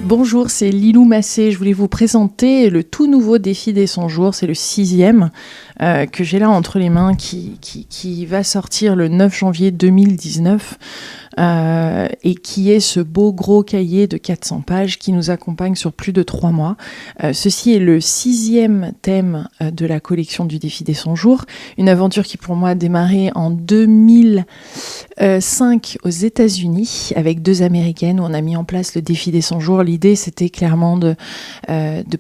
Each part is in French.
Bonjour, c'est Lilou Massé. Je voulais vous présenter le tout nouveau défi des 100 jours. C'est le 6e que j'ai là entre les mains qui va sortir le 9 janvier 2019 et qui est ce beau gros cahier de 400 pages qui nous accompagne sur plus de 3 mois. Ceci est le 6e thème de la collection du défi des 100 jours. Une aventure qui pour moi a démarré en 2005 aux États-Unis avec 2 Américaines où on a mis en place le défi des 100 jours. L'idée, c'était clairement de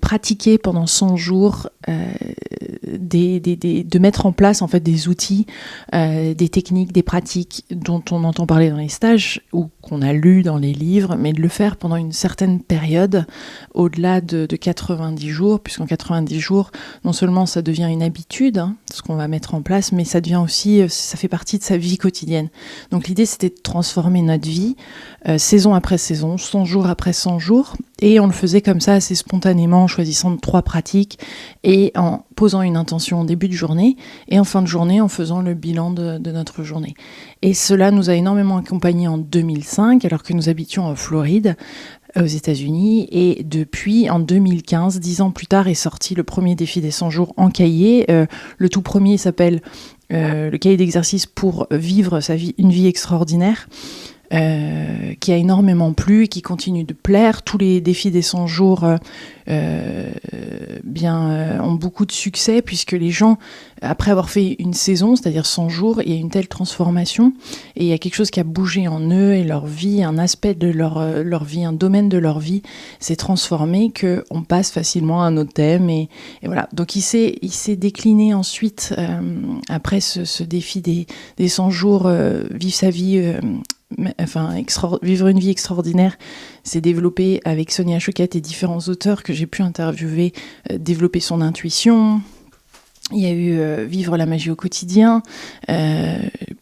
pratiquer pendant 100 jours, de mettre en place en fait des outils, des techniques, des pratiques dont on entend parler dans les stages ou qu'on a lu dans les livres, mais de le faire pendant une certaine période, au-delà de 90 jours, puisqu'en 90 jours, non seulement ça devient une habitude, ce qu'on va mettre en place, mais ça devient aussi, ça fait partie de sa vie quotidienne. Donc l'idée, c'était de transformer notre vie, saison après saison, 100 jours après 100 jours, et on le faisait comme ça assez spontanément, en choisissant 3 pratiques et en posant une intention au début de journée et en fin de journée en faisant le bilan de notre journée. Et cela nous a énormément accompagnés en 2005 alors que nous habitions en Floride, aux États-Unis, et depuis, en 2015, 10 ans plus tard, est sorti le premier défi des 100 jours en cahier. Le tout premier s'appelle le cahier d'exercice pour vivre une vie extraordinaire. Qui a énormément plu et qui continue de plaire. Tous les défis des 100 jours ont beaucoup de succès puisque les gens, après avoir fait une saison, c'est-à-dire 100 jours, il y a une telle transformation et il y a quelque chose qui a bougé en eux et leur vie, un aspect de leur vie, un domaine de leur vie s'est transformé qu'on passe facilement à un autre thème et voilà. Donc il s'est décliné ensuite, après ce défi des 100 jours, vivre sa vie... vivre une vie extraordinaire, s'est développé avec Sonia Choquette et différents auteurs que j'ai pu interviewer, développer son intuition. Il y a eu vivre la magie au quotidien,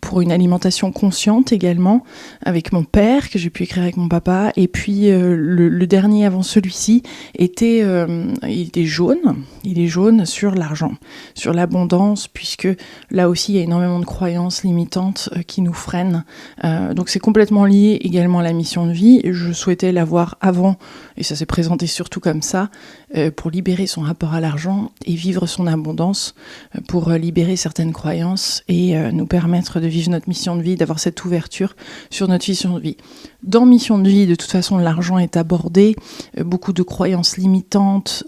pour une alimentation consciente également, avec mon père, que j'ai pu écrire avec mon papa. Et puis le dernier avant celui-ci il est jaune. Il est jaune sur l'argent, sur l'abondance, puisque là aussi il y a énormément de croyances limitantes qui nous freinent. Donc c'est complètement lié également à la mission de vie. Je souhaitais l'avoir avant, et ça s'est présenté surtout comme ça, pour libérer son rapport à l'argent et vivre son abondance, pour libérer certaines croyances et nous permettre de vivre notre mission de vie, d'avoir cette ouverture sur notre mission de vie. Dans mission de vie, de toute façon, l'argent est abordé, beaucoup de croyances limitantes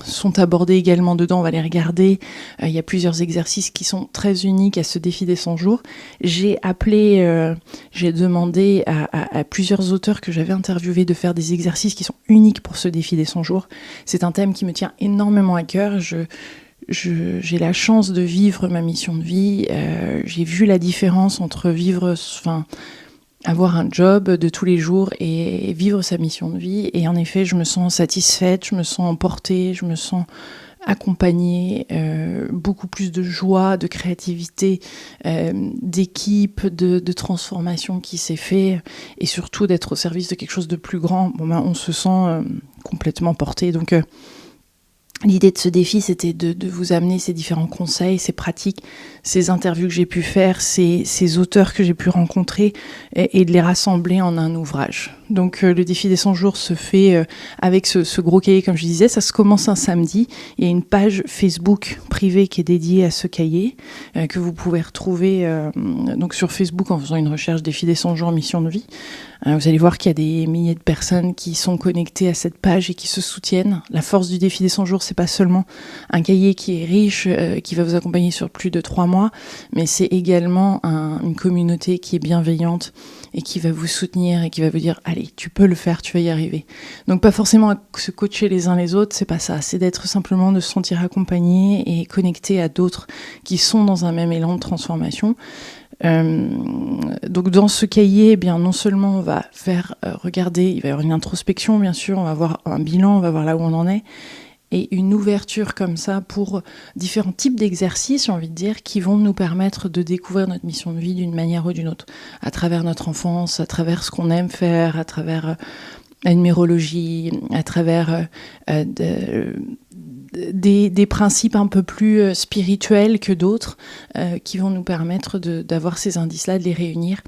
sont abordées également dedans, on va les regarder. Il y a plusieurs exercices qui sont très uniques à ce défi des 100 jours. J'ai demandé à plusieurs auteurs que j'avais interviewés de faire des exercices qui sont uniques pour ce défi des 100 jours. C'est un thème qui me tient énormément à cœur. J'ai la chance de vivre ma mission de vie. J'ai vu la différence entre avoir un job de tous les jours et vivre sa mission de vie. Et en effet, je me sens satisfaite, je me sens emportée, je me sens accompagnée, beaucoup plus de joie, de créativité, d'équipe, de transformation qui s'est fait, et surtout d'être au service de quelque chose de plus grand. On se sent complètement porté. Donc, l'idée de ce défi, c'était de vous amener ces différents conseils, ces pratiques, ces interviews que j'ai pu faire, ces auteurs que j'ai pu rencontrer et de les rassembler en un ouvrage. Donc le défi des 100 jours se fait avec ce gros cahier, comme je disais. Ça se commence un samedi. Il y a une page Facebook privée qui est dédiée à ce cahier que vous pouvez retrouver donc sur Facebook en faisant une recherche défi des 100 jours mission de vie. Vous allez voir qu'il y a des milliers de personnes qui sont connectées à cette page et qui se soutiennent. La force du défi des 100 jours, c'est pas seulement un cahier qui est riche, qui va vous accompagner sur plus de 3 mois, mais c'est également une communauté qui est bienveillante et qui va vous soutenir et qui va vous dire « Allez, tu peux le faire, tu vas y arriver ». Donc pas forcément à se coacher les uns les autres, c'est pas ça. C'est d'être simplement de se sentir accompagné et connecté à d'autres qui sont dans un même élan de transformation. Donc dans ce cahier, non seulement on va faire regarder, il va y avoir une introspection bien sûr, on va voir un bilan, on va voir là où on en est, et une ouverture comme ça pour différents types d'exercices, j'ai envie de dire, qui vont nous permettre de découvrir notre mission de vie d'une manière ou d'une autre, à travers notre enfance, à travers ce qu'on aime faire, à travers la numérologie, à travers des principes un peu plus spirituels que d'autres qui vont nous permettre d'avoir ces indices-là, de les réunir,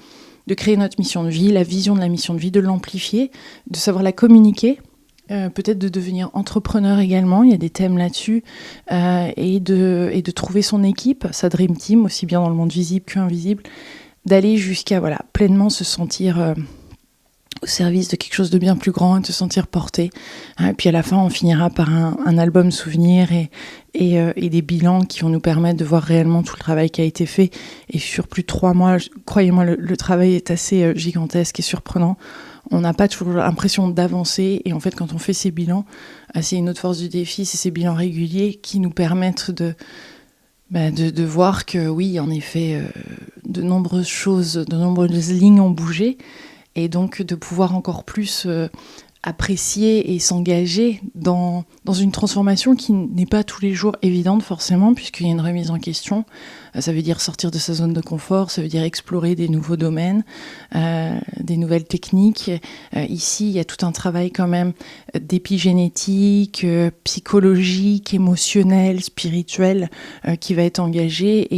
de créer notre mission de vie, la vision de la mission de vie, de l'amplifier, de savoir la communiquer, peut-être de devenir entrepreneur également, il y a des thèmes là-dessus, et de trouver son équipe, sa dream team, aussi bien dans le monde visible qu'invisible, d'aller jusqu'à pleinement se sentir au service de quelque chose de bien plus grand et de se sentir porté. Et puis à la fin, on finira par un album souvenir et des bilans qui vont nous permettre de voir réellement tout le travail qui a été fait. Et sur plus de 3 mois, croyez-moi, le travail est assez gigantesque et surprenant. On n'a pas toujours l'impression d'avancer. Et en fait, quand on fait ces bilans, c'est une autre force du défi, c'est ces bilans réguliers qui nous permettent de voir que oui, en effet, de nombreuses choses, de nombreuses lignes ont bougé. Et donc de pouvoir encore plus apprécier et s'engager dans une transformation qui n'est pas tous les jours évidente forcément, puisqu'il y a une remise en question. Ça veut dire sortir de sa zone de confort, ça veut dire explorer des nouveaux domaines, des nouvelles techniques. Ici, il y a tout un travail quand même d'épigénétique, psychologique, émotionnel, spirituel qui va être engagé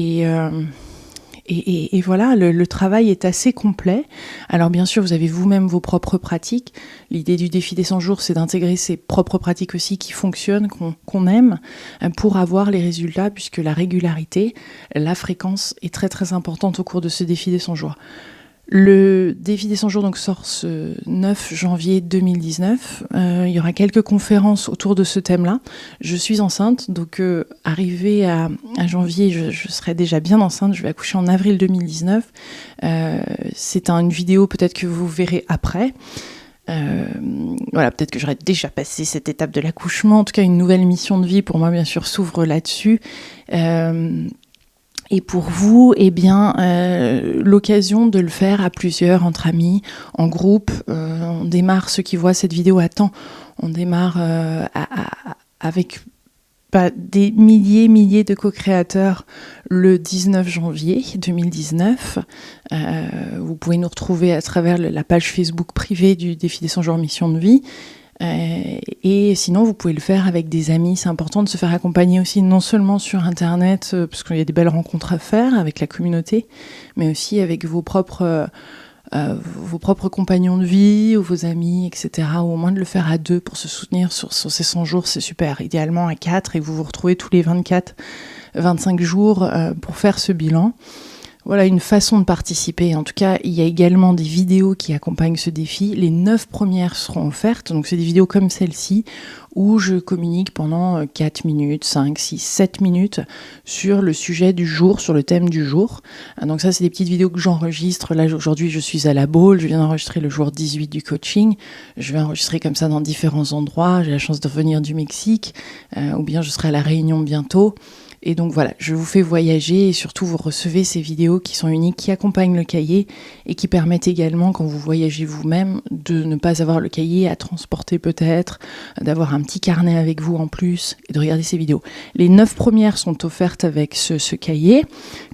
et voilà, le travail est assez complet. Alors bien sûr, vous avez vous-même vos propres pratiques. L'idée du défi des 100 jours, c'est d'intégrer ses propres pratiques aussi qui fonctionnent, qu'on aime, pour avoir les résultats, puisque la régularité, la fréquence est très très importante au cours de ce défi des 100 jours. Le défi des 100 jours donc, sort ce 9 janvier 2019. Il y aura quelques conférences autour de ce thème-là. Je suis enceinte, donc arrivé à janvier, je serai déjà bien enceinte. Je vais accoucher en avril 2019. C'est une vidéo peut-être que vous verrez après. Peut-être que j'aurais déjà passé cette étape de l'accouchement. En tout cas, une nouvelle mission de vie pour moi, bien sûr, s'ouvre là-dessus. Et pour vous, l'occasion de le faire à plusieurs, entre amis, en groupe. On démarre, ceux qui voient cette vidéo à temps, on démarre avec des milliers de co-créateurs le 19 janvier 2019. Vous pouvez nous retrouver à travers la page Facebook privée du défi des 100 jours mission de vie. Et sinon, vous pouvez le faire avec des amis. C'est important de se faire accompagner aussi, non seulement sur Internet, parce qu'il y a des belles rencontres à faire avec la communauté, mais aussi avec vos propres compagnons de vie ou vos amis, etc. Ou au moins de le faire à 2 pour se soutenir sur ces 100 jours, c'est super. Idéalement à 4 et vous vous retrouvez tous les 25 jours pour faire ce bilan. Voilà une façon de participer. En tout cas, il y a également des vidéos qui accompagnent ce défi. Les 9 premières seront offertes. Donc, c'est des vidéos comme celle-ci où je communique pendant 4 minutes, 5, 6, 7 minutes sur le sujet du jour, sur le thème du jour. Donc ça, c'est des petites vidéos que j'enregistre. Là, aujourd'hui, je suis à La Baule. Je viens d'enregistrer le jour 18 du coaching. Je vais enregistrer comme ça dans différents endroits. J'ai la chance de revenir du Mexique ou bien je serai à La Réunion bientôt. Et donc voilà, je vous fais voyager et surtout vous recevez ces vidéos qui sont uniques, qui accompagnent le cahier et qui permettent également, quand vous voyagez vous-même, de ne pas avoir le cahier à transporter peut-être, d'avoir un petit carnet avec vous en plus et de regarder ces vidéos. Les 9 premières sont offertes avec ce cahier,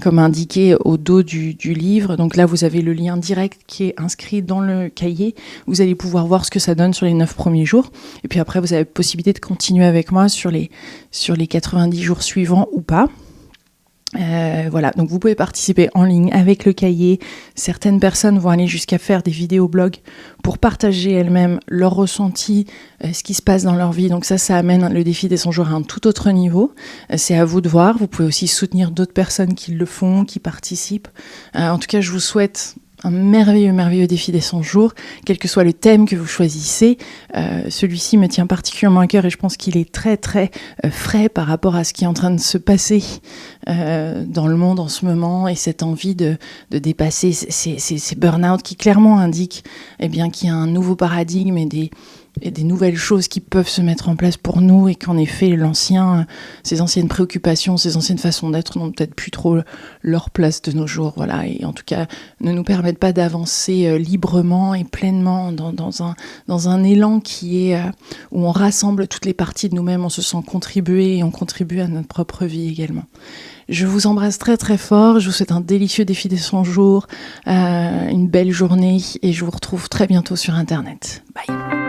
comme indiqué au dos du livre. Donc là, vous avez le lien direct qui est inscrit dans le cahier. Vous allez pouvoir voir ce que ça donne sur les 9 premiers jours. Et puis après, vous avez la possibilité de continuer avec moi sur les 90 jours suivants ou pas. Voilà, donc vous pouvez participer en ligne avec le cahier. Certaines personnes vont aller jusqu'à faire des vidéoblogs pour partager elles-mêmes leurs ressentis, ce qui se passe dans leur vie. Donc ça amène le défi des 100 jours à un tout autre niveau. C'est à vous de voir. Vous pouvez aussi soutenir d'autres personnes qui le font, qui participent. En tout cas, je vous souhaite un merveilleux défi des 100 jours, quel que soit le thème que vous choisissez. Celui-ci me tient particulièrement à cœur et je pense qu'il est très très frais par rapport à ce qui est en train de se passer dans le monde en ce moment et cette envie de dépasser ces burn-out qui clairement indiquent qu'il y a un nouveau paradigme et des nouvelles choses qui peuvent se mettre en place pour nous et qu'en effet ces anciennes préoccupations, ces anciennes façons d'être n'ont peut-être plus trop leur place de nos jours, voilà, et en tout cas ne nous permettent pas d'avancer librement et pleinement dans un élan qui est où on rassemble toutes les parties de nous-mêmes, on se sent contribuer et on contribue à notre propre vie également. Je vous embrasse très très fort, je vous souhaite un délicieux défi des 100 jours, une belle journée et je vous retrouve très bientôt sur Internet. Bye.